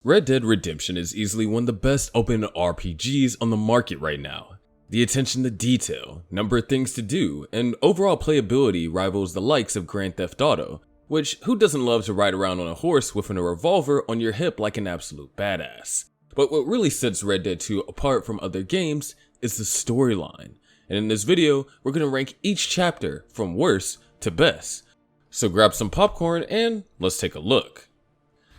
Red Dead Redemption is easily one of the best open RPGs on the market right now. The attention to detail, number of things to do, and overall playability rivals the likes of Grand Theft Auto, which who doesn't love to ride around on a horse with a revolver on your hip like an absolute badass. But what really sets Red Dead 2 apart from other games is the storyline, and in this video we're going to rank each chapter from worst to best. So grab some popcorn and let's take a look.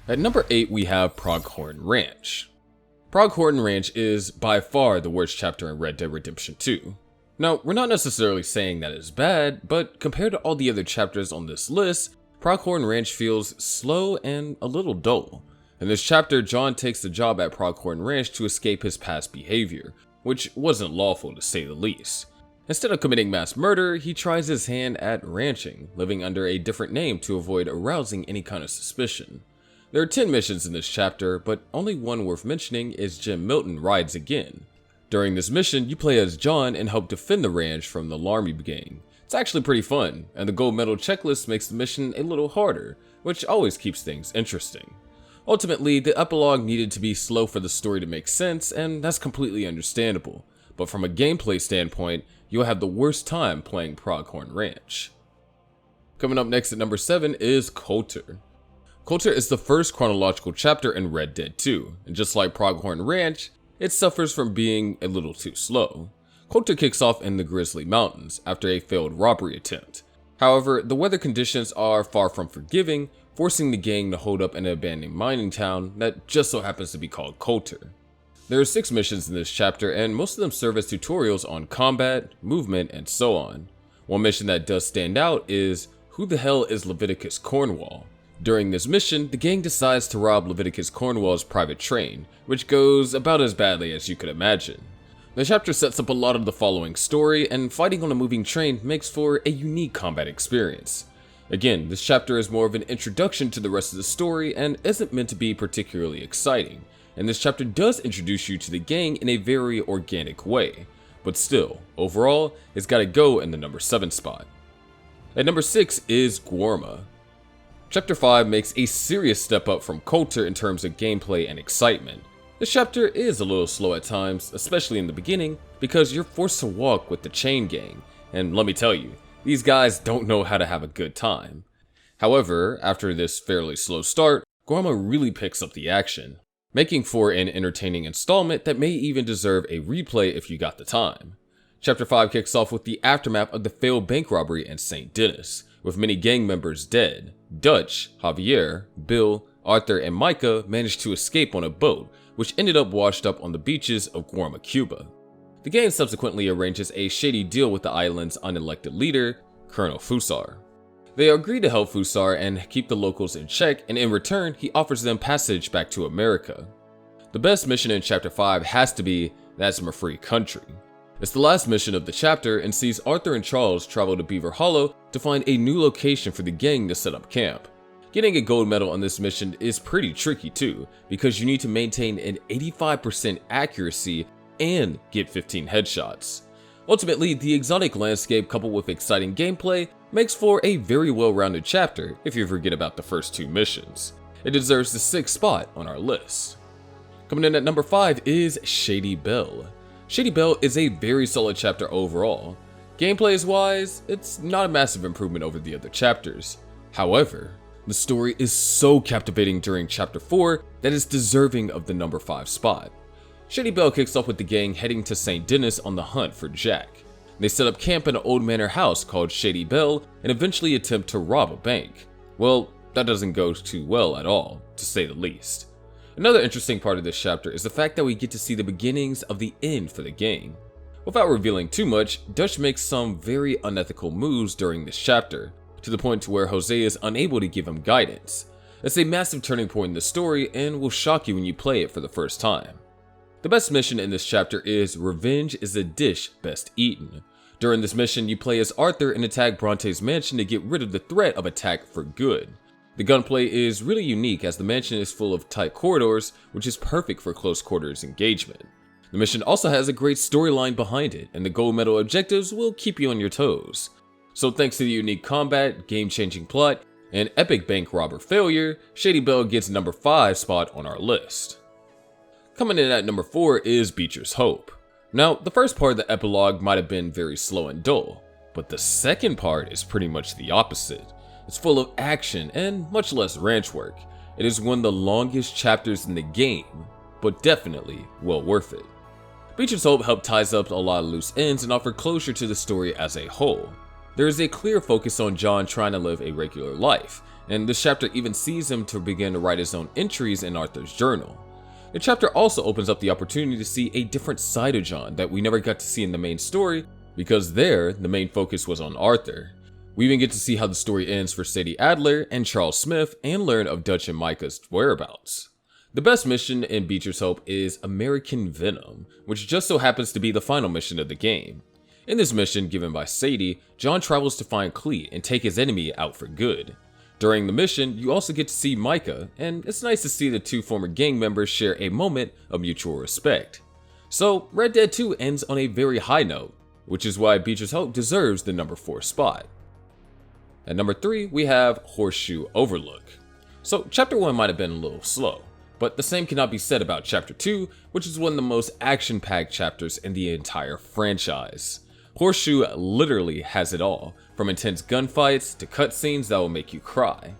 At number 8 we have Pronghorn Ranch. Pronghorn Ranch is by far the worst chapter in Red Dead Redemption 2. Now, we're not necessarily saying that it's bad, but compared to all the other chapters on this list, Pronghorn Ranch feels slow and a little dull. In this chapter, John takes the job at Pronghorn Ranch to escape his past behavior, which wasn't lawful to say the least. Instead of committing mass murder, he tries his hand at ranching, living under a different name to avoid arousing any kind of suspicion. There are 10 missions in this chapter, but only one worth mentioning is Jim Milton Rides Again. During this mission, you play as John and help defend the ranch from the Linde gang. It's actually pretty fun, and the gold medal checklist makes the mission a little harder, which always keeps things interesting. Ultimately, the epilogue needed to be slow for the story to make sense, and that's completely understandable. But from a gameplay standpoint, you'll have the worst time playing Pronghorn Ranch. Coming up next at number 7 is Coulter. Coulter is the first chronological chapter in Red Dead 2, and just like Pronghorn Ranch, it suffers from being a little too slow. Coulter kicks off in the Grizzly Mountains after a failed robbery attempt. However, the weather conditions are far from forgiving, forcing the gang to hold up in an abandoned mining town that just so happens to be called Coulter. There are 6 missions in this chapter, and most of them serve as tutorials on combat, movement, and so on. One mission that does stand out is, who the hell is Leviticus Cornwall? During this mission, the gang decides to rob Leviticus Cornwall's private train, which goes about as badly as you could imagine. The chapter sets up a lot of the following story, and fighting on a moving train makes for a unique combat experience. Again, this chapter is more of an introduction to the rest of the story and isn't meant to be particularly exciting, and this chapter does introduce you to the gang in a very organic way, but still, overall, it's gotta go in the number 7 spot. At number 6 is Guarma. Chapter 5 makes a serious step up from Coulter in terms of gameplay and excitement. This chapter is a little slow at times, especially in the beginning, because you're forced to walk with the chain gang, and let me tell you, these guys don't know how to have a good time. However, after this fairly slow start, Guarma really picks up the action, making for an entertaining installment that may even deserve a replay if you got the time. Chapter 5 kicks off with the aftermath of the failed bank robbery in St. Denis, with many gang members dead. Dutch, Javier, Bill, Arthur, and Micah managed to escape on a boat, which ended up washed up on the beaches of Guarma, Cuba. The gang subsequently arranges a shady deal with the island's unelected leader, Colonel Fusar. They agree to help Fusar and keep the locals in check, and in return, he offers them passage back to America. The best mission in Chapter 5 has to be That's My Free Country. It's the last mission of the chapter and sees Arthur and Charles travel to Beaver Hollow to find a new location for the gang to set up camp. Getting a gold medal on this mission is pretty tricky too, because you need to maintain an 85% accuracy and get 15 headshots. Ultimately, the exotic landscape coupled with exciting gameplay makes for a very well-rounded chapter if you forget about the first 2 missions. It deserves the 6th spot on our list. Coming in at number 5 is Shady Bill. Shady Bill is a very solid chapter overall. Gameplays-wise, it's not a massive improvement over the other chapters. However, the story is so captivating during Chapter 4 that it's deserving of the number 5 spot. Shady Bill kicks off with the gang heading to St. Denis on the hunt for Jack. They set up camp in an old manor house called Shady Bill and eventually attempt to rob a bank. Well, that doesn't go too well at all, to say the least. Another interesting part of this chapter is the fact that we get to see the beginnings of the end for the gang. Without revealing too much, Dutch makes some very unethical moves during this chapter, to the point to where Jose is unable to give him guidance. It's a massive turning point in the story and will shock you when you play it for the first time. The best mission in this chapter is Revenge is a Dish Best Eaten. During this mission, you play as Arthur and attack Bronte's mansion to get rid of the threat of attack for good. The gunplay is really unique as the mansion is full of tight corridors, which is perfect for close quarters engagement. The mission also has a great storyline behind it, and the gold medal objectives will keep you on your toes. So thanks to the unique combat, game-changing plot, An epic bank robber failure, Shady Bill gets number 5 spot on our list. Coming in at number 4 is Beechers Hope. Now, the first part of the epilogue might have been very slow and dull, but the second part is pretty much the opposite. It's full of action and much less ranch work. It is one of the longest chapters in the game, but definitely well worth it. Beechers Hope helped ties up a lot of loose ends and offer closure to the story as a whole. There is a clear focus on John trying to live a regular life, and this chapter even sees him to begin to write his own entries in Arthur's journal. The chapter also opens up the opportunity to see a different side of John that we never got to see in the main story, because there, the main focus was on Arthur. We even get to see how the story ends for Sadie Adler and Charles Smith and learn of Dutch and Micah's whereabouts. The best mission in Beechers Hope is American Venom, which just so happens to be the final mission of the game. In this mission, given by Sadie, John travels to find Cleet and take his enemy out for good. During the mission, you also get to see Micah, and it's nice to see the two former gang members share a moment of mutual respect. So, Red Dead 2 ends on a very high note, which is why Beechers Hope deserves the number 4 spot. At number 3, we have Horseshoe Overlook. So, Chapter 1 might have been a little slow, but the same cannot be said about Chapter 2, which is one of the most action-packed chapters in the entire franchise. Horseshoe literally has it all, from intense gunfights to cutscenes that will make you cry.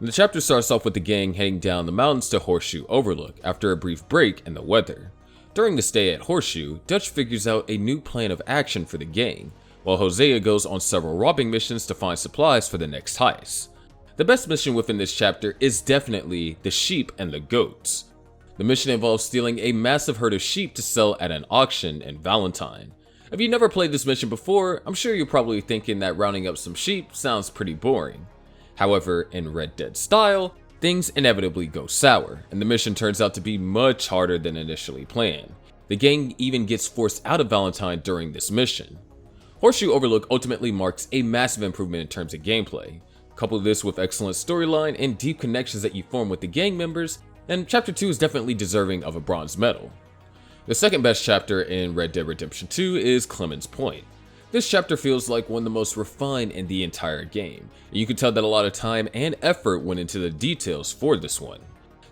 The chapter starts off with the gang heading down the mountains to Horseshoe Overlook after a brief break in the weather. During the stay at Horseshoe, Dutch figures out a new plan of action for the gang, while Hosea goes on several robbing missions to find supplies for the next heist. The best mission within this chapter is definitely the sheep and the goats. The mission involves stealing a massive herd of sheep to sell at an auction in Valentine. If you've never played this mission before, I'm sure you're probably thinking that rounding up some sheep sounds pretty boring. However, in Red Dead style, things inevitably go sour, and the mission turns out to be much harder than initially planned. The gang even gets forced out of Valentine during this mission. Horseshoe Overlook ultimately marks a massive improvement in terms of gameplay. Couple this with excellent storyline and deep connections that you form with the gang members, and Chapter 2 is definitely deserving of a bronze medal. The second best chapter in Red Dead Redemption 2 is Clemens Point. This chapter feels like one of the most refined in the entire game, and you can tell that a lot of time and effort went into the details for this one.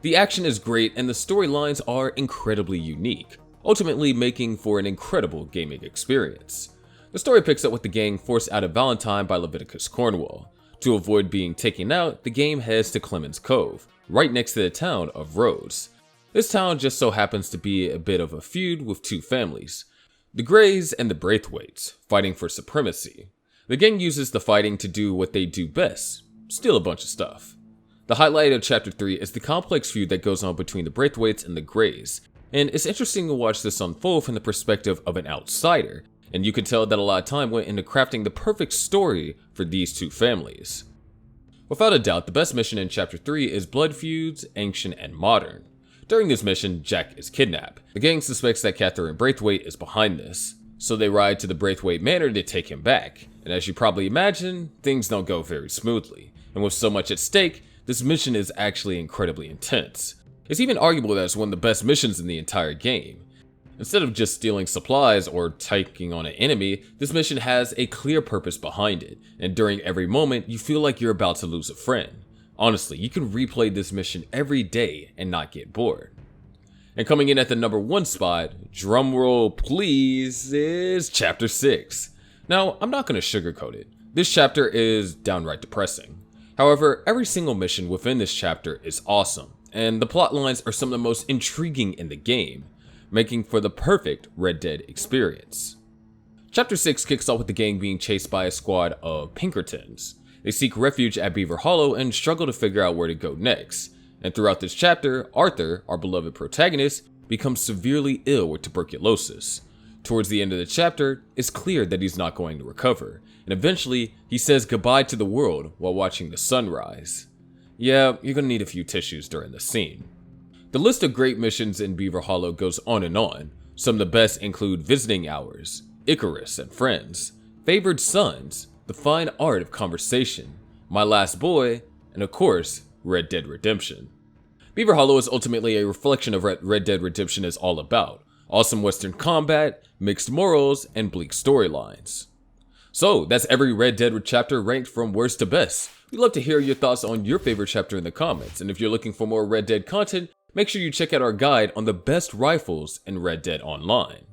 The action is great and the storylines are incredibly unique, ultimately making for an incredible gaming experience. The story picks up with the gang forced out of Valentine by Leviticus Cornwall. To avoid being taken out, the game heads to Clemens Cove, right next to the town of Rhodes. This town just so happens to be a bit of a feud with two families, the Greys and the Braithwaites, fighting for supremacy. The gang uses the fighting to do what they do best, steal a bunch of stuff. The highlight of Chapter 3 is the complex feud that goes on between the Braithwaites and the Greys, and it's interesting to watch this unfold from the perspective of an outsider, and you can tell that a lot of time went into crafting the perfect story for these two families. Without a doubt, the best mission in Chapter 3 is Blood Feuds, Ancient, and Modern. During this mission, Jack is kidnapped. The gang suspects that Catherine Braithwaite is behind this, so they ride to the Braithwaite Manor to take him back. And as you probably imagine, things don't go very smoothly. And with so much at stake, this mission is actually incredibly intense. It's even arguable that it's one of the best missions in the entire game. Instead of just stealing supplies or taking on an enemy, this mission has a clear purpose behind it, and during every moment, you feel like you're about to lose a friend. Honestly, you can replay this mission every day and not get bored. And coming in at the number 1 spot, drumroll please, is Chapter 6. Now, I'm not going to sugarcoat it. This chapter is downright depressing. However, every single mission within this chapter is awesome, and the plot lines are some of the most intriguing in the game, making for the perfect Red Dead experience. Chapter 6 kicks off with the gang being chased by a squad of Pinkertons. They seek refuge at Beaver Hollow and struggle to figure out where to go next. And throughout this chapter, Arthur, our beloved protagonist, becomes severely ill with tuberculosis. Towards the end of the chapter, it's clear that he's not going to recover, and eventually, he says goodbye to the world while watching the sunrise. Yeah, you're gonna need a few tissues during the scene. The list of great missions in Beaver Hollow goes on and on. Some of the best include Visiting Hours, Icarus and Friends, Favored Sons, The Fine Art of Conversation, My Last Boy, and of course, Red Dead Redemption. Beaver Hollow is ultimately a reflection of what Red Dead Redemption is all about. Awesome western combat, mixed morals, and bleak storylines. So that's every Red Dead chapter ranked from worst to best. We'd love to hear your thoughts on your favorite chapter in the comments, and if you're looking for more Red Dead content, make sure you check out our guide on the best rifles in Red Dead Online.